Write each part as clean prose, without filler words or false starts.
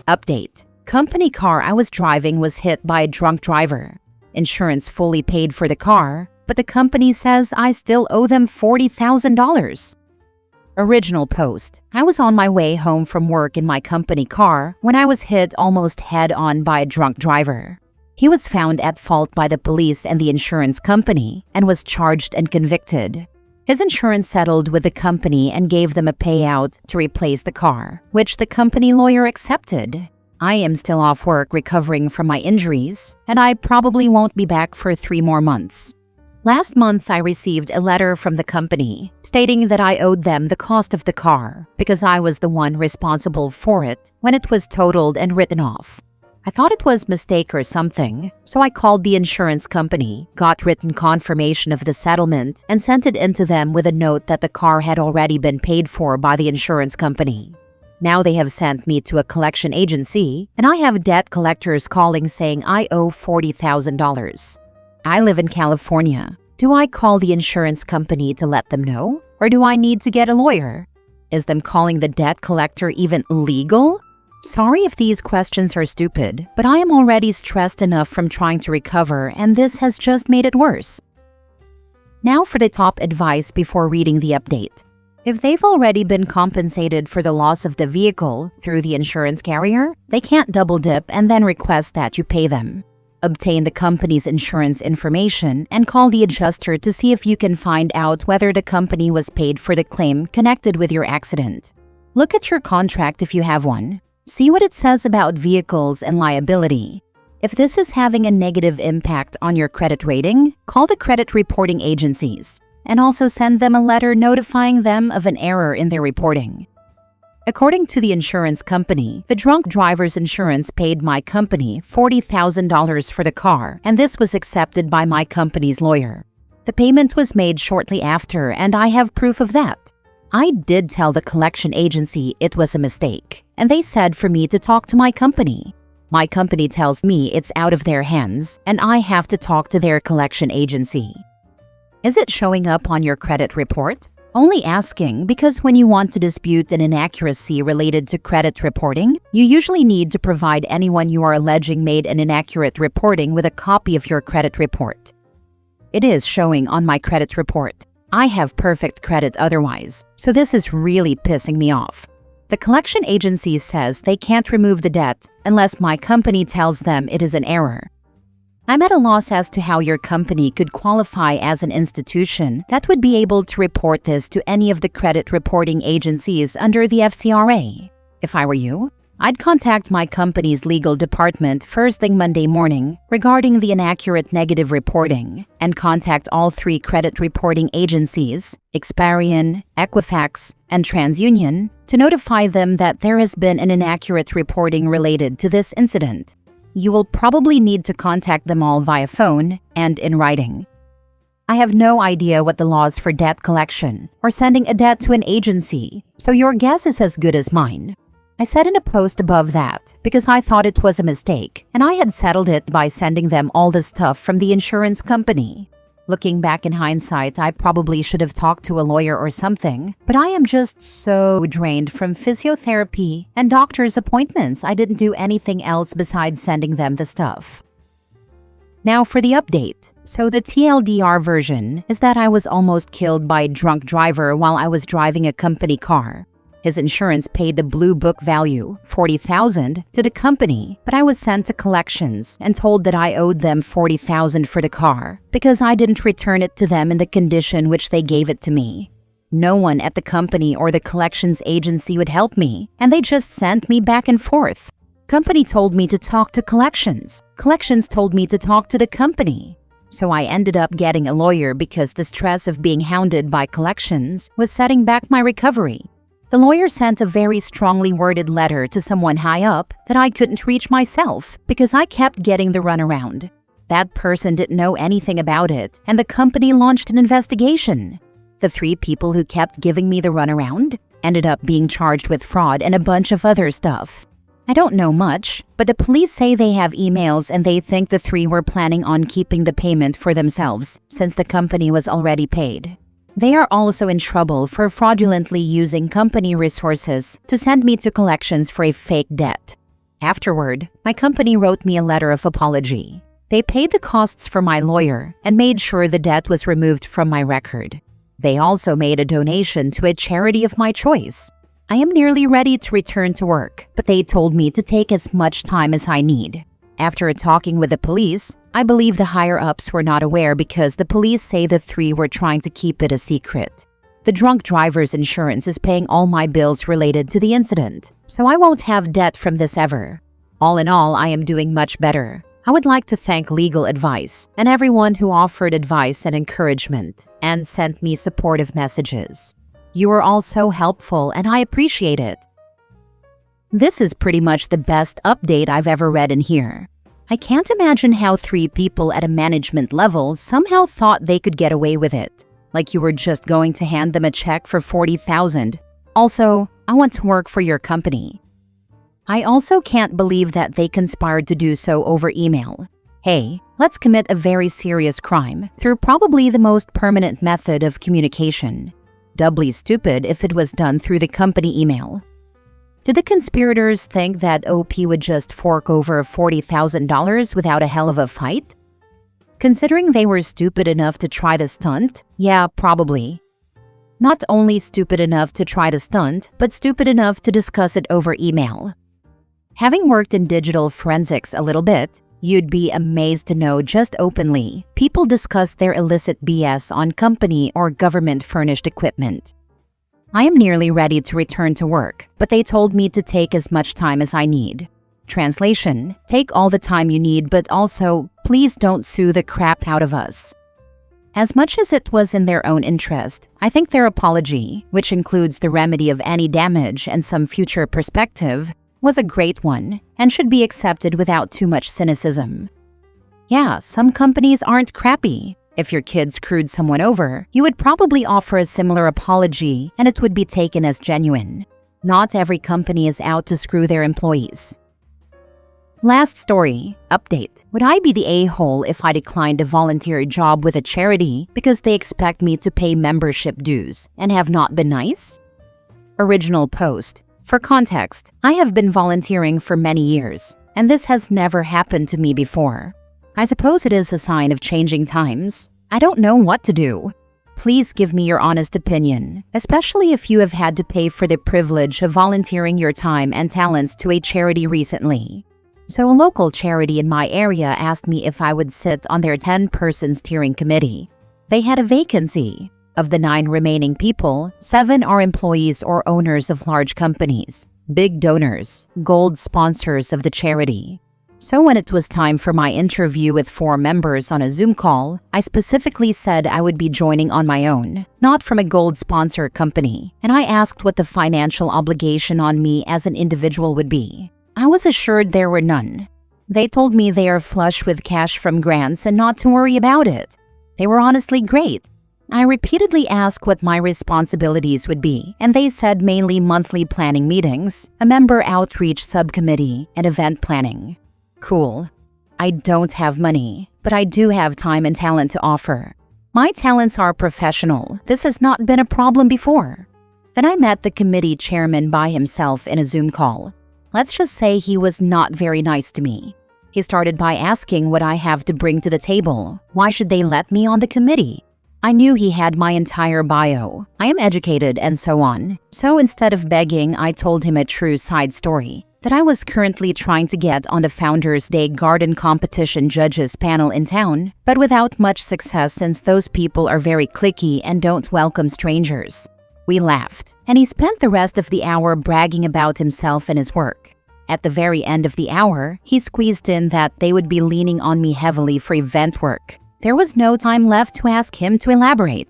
Update. Company car I was driving was hit by a drunk driver. Insurance fully paid for the car, but the company says I still owe them $40,000. Original post. I was on my way home from work in my company car when I was hit almost head-on by a drunk driver. He was found at fault by the police and the insurance company and was charged and convicted. His insurance settled with the company and gave them a payout to replace the car, which the company lawyer accepted. I am still off work recovering from my injuries, and I probably won't be back for 3 more months. Last month, I received a letter from the company stating that I owed them the cost of the car because I was the one responsible for it when it was totaled and written off. I thought it was a mistake or something, so I called the insurance company, got written confirmation of the settlement, and sent it in to them with a note that the car had already been paid for by the insurance company. Now they have sent me to a collection agency, and I have debt collectors calling saying I owe $40,000. I live in California. Do I call the insurance company to let them know? Or do I need to get a lawyer? Is them calling the debt collector even legal? Sorry if these questions are stupid, but I am already stressed enough from trying to recover, and this has just made it worse. Now for the top advice before reading the update. If they've already been compensated for the loss of the vehicle through the insurance carrier, they can't double dip and then request that you pay them. Obtain the company's insurance information and call the adjuster to see if you can find out whether the company was paid for the claim connected with your accident. Look at your contract if you have one. See what it says about vehicles and liability. If this is having a negative impact on your credit rating, call the credit reporting agencies and also send them a letter notifying them of an error in their reporting. According to the insurance company, the drunk driver's insurance paid my company $40,000 for the car, and this was accepted by my company's lawyer. The payment was made shortly after, and I have proof of that. I did tell the collection agency it was a mistake, and they said for me to talk to my company. My company tells me it's out of their hands, and I have to talk to their collection agency. Is it showing up on your credit report? Only asking because when you want to dispute an inaccuracy related to credit reporting, you usually need to provide anyone you are alleging made an inaccurate reporting with a copy of your credit report. It is showing on my credit report. I have perfect credit otherwise, so this is really pissing me off. The collection agency says they can't remove the debt unless my company tells them it is an error. I'm at a loss as to how your company could qualify as an institution that would be able to report this to any of the credit reporting agencies under the FCRA. If I were you, I'd contact my company's legal department first thing Monday morning regarding the inaccurate negative reporting and contact all 3 credit reporting agencies, Experian, Equifax, and TransUnion, to notify them that there has been an inaccurate reporting related to this incident. You will probably need to contact them all via phone and in writing. I have no idea what the laws for debt collection or sending a debt to an agency, so your guess is as good as mine. I said in a post above that because I thought it was a mistake and I had settled it by sending them all the stuff from the insurance company. Looking back in hindsight, I probably should have talked to a lawyer or something, but I am just so drained from physiotherapy and doctor's appointments I didn't do anything else besides sending them the stuff. Now for the update. So the TLDR version is that I was almost killed by a drunk driver while I was driving a company car. His insurance paid the blue book value, $40,000, to the company, but I was sent to collections and told that I owed them $40,000 for the car because I didn't return it to them in the condition which they gave it to me. No one at the company or the collections agency would help me, and they just sent me back and forth. Company told me to talk to collections. Collections told me to talk to the company. So I ended up getting a lawyer because the stress of being hounded by collections was setting back my recovery. The lawyer sent a very strongly worded letter to someone high up that I couldn't reach myself because I kept getting the runaround. That person didn't know anything about it, and the company launched an investigation. The 3 people who kept giving me the runaround ended up being charged with fraud and a bunch of other stuff. I don't know much, but the police say they have emails and they think the 3 were planning on keeping the payment for themselves since the company was already paid. They are also in trouble for fraudulently using company resources to send me to collections for a fake debt. Afterward, my company wrote me a letter of apology. They paid the costs for my lawyer and made sure the debt was removed from my record. They also made a donation to a charity of my choice. I am nearly ready to return to work, but they told me to take as much time as I need. After talking with the police, I believe the higher-ups were not aware because the police say the three were trying to keep it a secret. The drunk driver's insurance is paying all my bills related to the incident, so I won't have debt from this ever. All in all, I am doing much better. I would like to thank legal advice and everyone who offered advice and encouragement and sent me supportive messages. You were all so helpful and I appreciate it. This is pretty much the best update I've ever read in here. I can't imagine how 3 people at a management level somehow thought they could get away with it. Like you were just going to hand them a check for $40,000. Also, I want to work for your company. I also can't believe that they conspired to do so over email. Hey, let's commit a very serious crime through probably the most permanent method of communication. Doubly stupid if it was done through the company email. Did the conspirators think that OP would just fork over $40,000 without a hell of a fight? Considering they were stupid enough to try the stunt, yeah, probably. Not only stupid enough to try the stunt, but stupid enough to discuss it over email. Having worked in digital forensics a little bit, you'd be amazed to know just openly, people discuss their illicit BS on company or government-furnished equipment. I am nearly ready to return to work, but they told me to take as much time as I need. Translation: take all the time you need, but also, please don't sue the crap out of us. As much as it was in their own interest, I think their apology, which includes the remedy of any damage and some future perspective, was a great one and should be accepted without too much cynicism. Yeah, some companies aren't crappy. If your kid screwed someone over, you would probably offer a similar apology and it would be taken as genuine. Not every company is out to screw their employees. Last story, update. Would I be the a-hole if I declined a volunteer job with a charity because they expect me to pay membership dues and have not been nice? Original post. For context, I have been volunteering for many years, and this has never happened to me before. I suppose it is a sign of changing times. I don't know what to do. Please give me your honest opinion, especially if you have had to pay for the privilege of volunteering your time and talents to a charity recently. So a local charity in my area asked me if I would sit on their 10-person steering committee. They had a vacancy. Of the 9 remaining people, 7 are employees or owners of large companies, big donors, gold sponsors of the charity. So when it was time for my interview with 4 members on a Zoom call, I specifically said I would be joining on my own, not from a gold sponsor company, and I asked what the financial obligation on me as an individual would be. I was assured there were none. They told me they are flush with cash from grants and not to worry about it. They were honestly great. I repeatedly asked what my responsibilities would be, and they said mainly monthly planning meetings, a member outreach subcommittee, and event planning. Cool. I don't have money, but I do have time and talent to offer. My talents are professional. This has not been a problem before. Then I met the committee chairman by himself in a Zoom call. Let's just say he was not very nice to me. He started by asking what I have to bring to the table. Why should they let me on the committee? I knew he had my entire bio. I am educated and so on. So instead of begging, I told him a true side story. That I was currently trying to get on the Founders Day Garden Competition Judges panel in town, but without much success since those people are very cliquey and don't welcome strangers. We laughed, and he spent the rest of the hour bragging about himself and his work. At the very end of the hour, he squeezed in that they would be leaning on me heavily for event work. There was no time left to ask him to elaborate.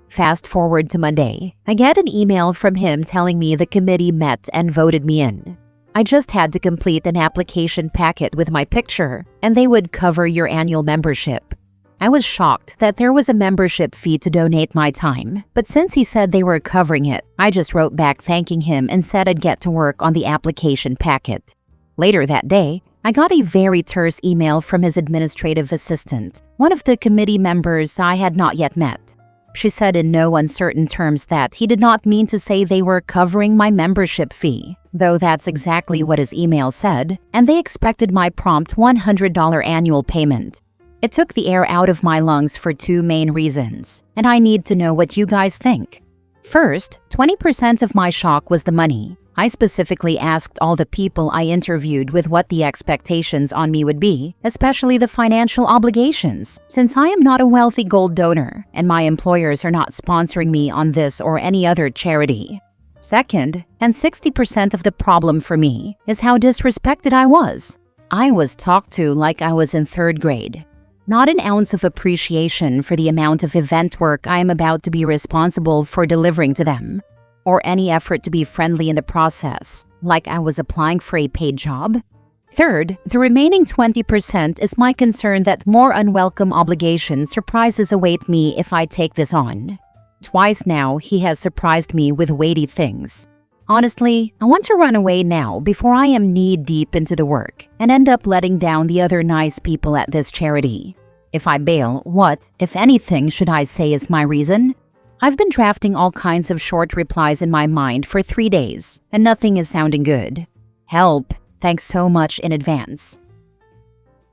Fast forward to Monday, I get an email from him telling me the committee met and voted me in. I just had to complete an application packet with my picture, and they would cover your annual membership. I was shocked that there was a membership fee to donate my time, but since he said they were covering it, I just wrote back thanking him and said I'd get to work on the application packet. Later that day, I got a very terse email from his administrative assistant, one of the committee members I had not yet met. She said in no uncertain terms that he did not mean to say they were covering my membership fee, though that's exactly what his email said, and they expected my prompt $100 annual payment. It took the air out of my lungs for two main reasons, and I need to know what you guys think. First, 20% of my shock was the money. I specifically asked all the people I interviewed with what the expectations on me would be, especially the financial obligations, since I am not a wealthy gold donor and my employers are not sponsoring me on this or any other charity. Second, and 60% of the problem for me, is how disrespected I was. I was talked to like I was in third grade. Not an ounce of appreciation for the amount of event work I am about to be responsible for delivering to them, or any effort to be friendly in the process, like I was applying for a paid job. Third, the remaining 20% is my concern that more unwelcome obligation surprises await me if I take this on. Twice now, he has surprised me with weighty things. Honestly, I want to run away now before I am knee-deep into the work and end up letting down the other nice people at this charity. If I bail, what, if anything, should I say is my reason? I've been drafting all kinds of short replies in my mind for 3 days, and nothing is sounding good. Help! Thanks so much in advance.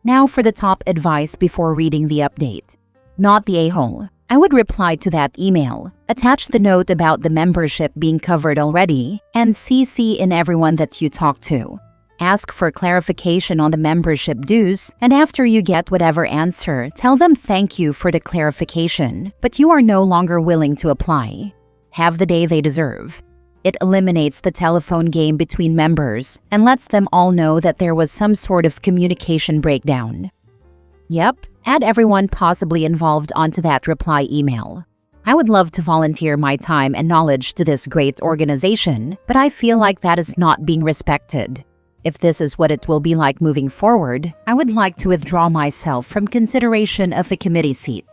Now for the top advice before reading the update. Not the a-hole. I would reply to that email, attach the note about the membership being covered already, and CC in everyone that you talk to. Ask for clarification on the membership dues, and after you get whatever answer, tell them thank you for the clarification, but you are no longer willing to apply. Have the day they deserve. It eliminates the telephone game between members and lets them all know that there was some sort of communication breakdown. Yep, add everyone possibly involved onto that reply email. I would love to volunteer my time and knowledge to this great organization, but I feel like that is not being respected. If this is what it will be like moving forward, I would like to withdraw myself from consideration of a committee seat.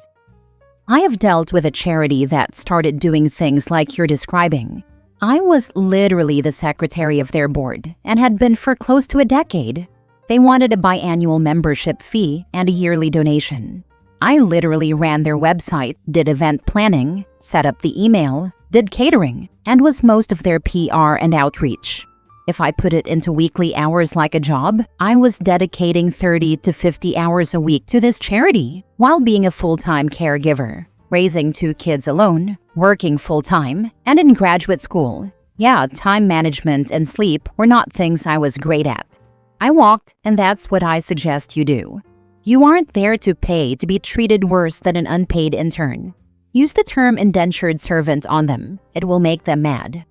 I have dealt with a charity that started doing things like you're describing. I was literally the secretary of their board and had been for close to a decade. They wanted a biannual membership fee and a yearly donation. I literally ran their website, did event planning, set up the email, did catering, and was most of their PR and outreach. If I put it into weekly hours like a job, I was dedicating 30 to 50 hours a week to this charity while being a full-time caregiver, raising 2 kids alone, working full-time, and in graduate school. Yeah, time management and sleep were not things I was great at. I walked, and that's what I suggest you do. You aren't there to pay to be treated worse than an unpaid intern. Use the term indentured servant on them. It will make them mad.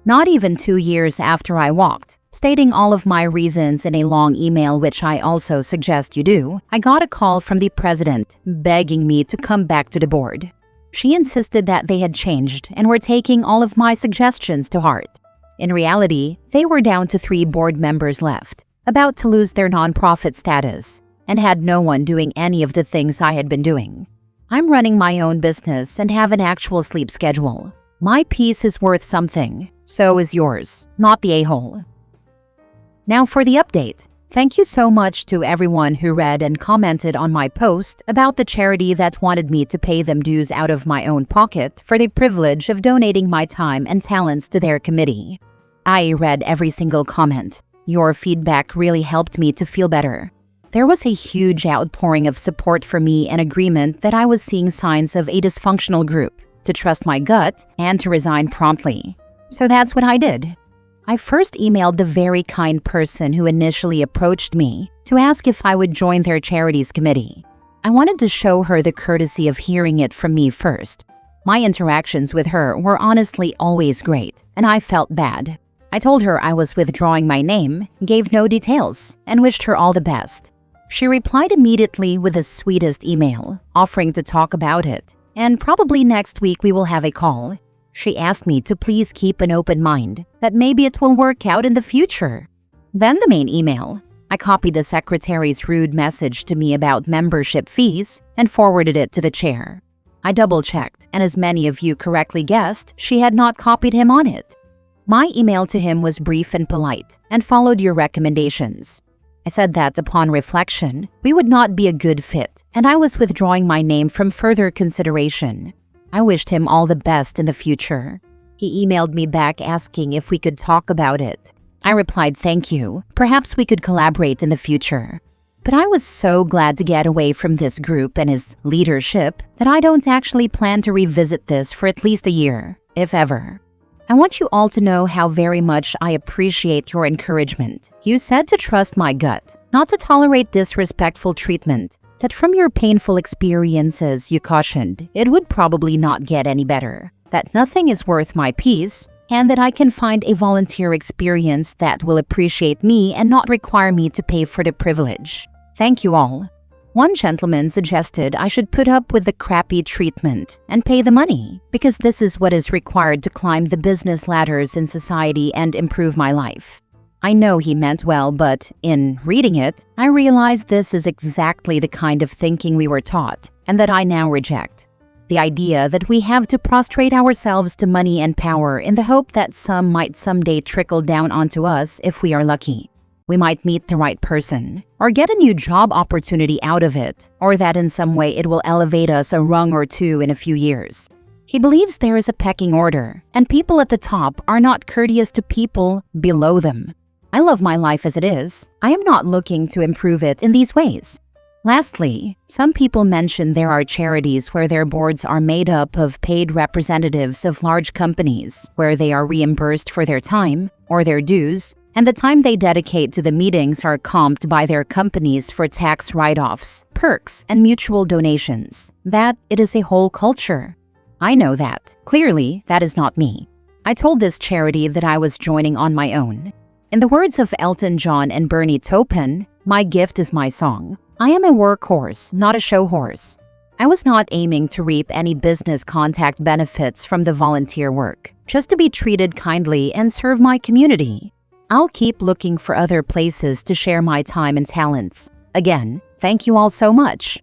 Not even 2 years after I walked, stating all of my reasons in a long email, which I also suggest you do, I got a call from the president begging me to come back to the board. She insisted that they had changed and were taking all of my suggestions to heart. In reality, they were down to 3 board members left, about to lose their nonprofit status, and had no one doing any of the things I had been doing. I'm running my own business and have an actual sleep schedule. My peace is worth something. So is yours, not the a-hole. Now for the update. Thank you so much to everyone who read and commented on my post about the charity that wanted me to pay them dues out of my own pocket for the privilege of donating my time and talents to their committee. I read every single comment. Your feedback really helped me to feel better. There was a huge outpouring of support for me and agreement that I was seeing signs of a dysfunctional group, to trust my gut, and to resign promptly. So that's what I did. I first emailed the very kind person who initially approached me to ask if I would join their charities committee. I wanted to show her the courtesy of hearing it from me first. My interactions with her were honestly always great, and I felt bad. I told her I was withdrawing my name, gave no details, and wished her all the best. She replied immediately with the sweetest email, offering to talk about it, and probably next week we will have a call. She asked me to please keep an open mind, that maybe it will work out in the future. Then the main email. I copied the secretary's rude message to me about membership fees and forwarded it to the chair. I double-checked, and as many of you correctly guessed, she had not copied him on it. My email to him was brief and polite, and followed your recommendations. I said that upon reflection, we would not be a good fit, and I was withdrawing my name from further consideration. I wished him all the best in the future. He emailed me back asking if we could talk about it. I replied, "Thank you. Perhaps we could collaborate in the future." But I was so glad to get away from this group and his leadership that I don't actually plan to revisit this for at least a year, if ever. I want you all to know how very much I appreciate your encouragement. You said to trust my gut, not to tolerate disrespectful treatment, that from your painful experiences you cautioned it would probably not get any better, that nothing is worth my peace, and that I can find a volunteer experience that will appreciate me and not require me to pay for the privilege. Thank you all. One gentleman suggested I should put up with the crappy treatment and pay the money because this is what is required to climb the business ladders in society and improve my life. I know he meant well, but in reading it, I realized this is exactly the kind of thinking we were taught and that I now reject. The idea that we have to prostrate ourselves to money and power in the hope that some might someday trickle down onto us if we are lucky. We might meet the right person, or get a new job opportunity out of it, or that in some way it will elevate us a rung or two in a few years. He believes there is a pecking order, and people at the top are not courteous to people below them. I love my life as it is. I am not looking to improve it in these ways. Lastly, some people mention there are charities where their boards are made up of paid representatives of large companies, where they are reimbursed for their time or their dues, and the time they dedicate to the meetings are comped by their companies for tax write-offs, perks, and mutual donations. That it is a whole culture. I know that. Clearly, that is not me. I told this charity that I was joining on my own. In the words of Elton John and Bernie Taupin, my gift is my song. I am a workhorse, not a show horse. I was not aiming to reap any business contact benefits from the volunteer work, just to be treated kindly and serve my community. I'll keep looking for other places to share my time and talents. Again, thank you all so much.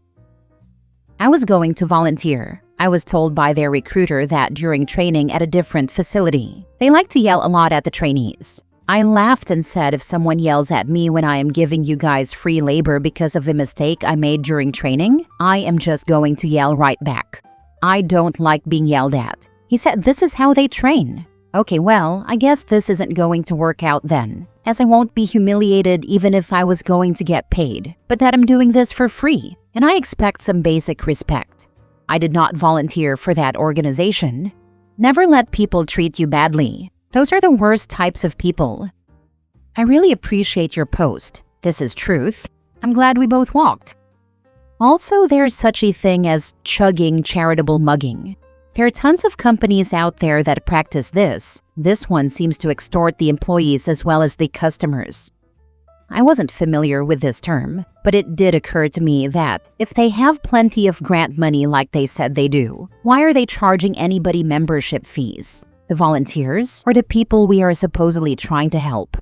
I was going to volunteer. I was told by their recruiter that during training at a different facility, they like to yell a lot at the trainees. I laughed and said if someone yells at me when I am giving you guys free labor because of a mistake I made during training, I am just going to yell right back. I don't like being yelled at. He said this is how they train. Okay, well, I guess this isn't going to work out then, as I won't be humiliated even if I was going to get paid, but that I'm doing this for free, and I expect some basic respect. I did not volunteer for that organization. Never let people treat you badly. Those are the worst types of people. I really appreciate your post. This is truth. I'm glad we both walked. Also, there's such a thing as chugging charitable mugging. There are tons of companies out there that practice this. This one seems to extort the employees as well as the customers. I wasn't familiar with this term, but it did occur to me that if they have plenty of grant money like they said they do, why are they charging anybody membership fees? The volunteers or the people we are supposedly trying to help?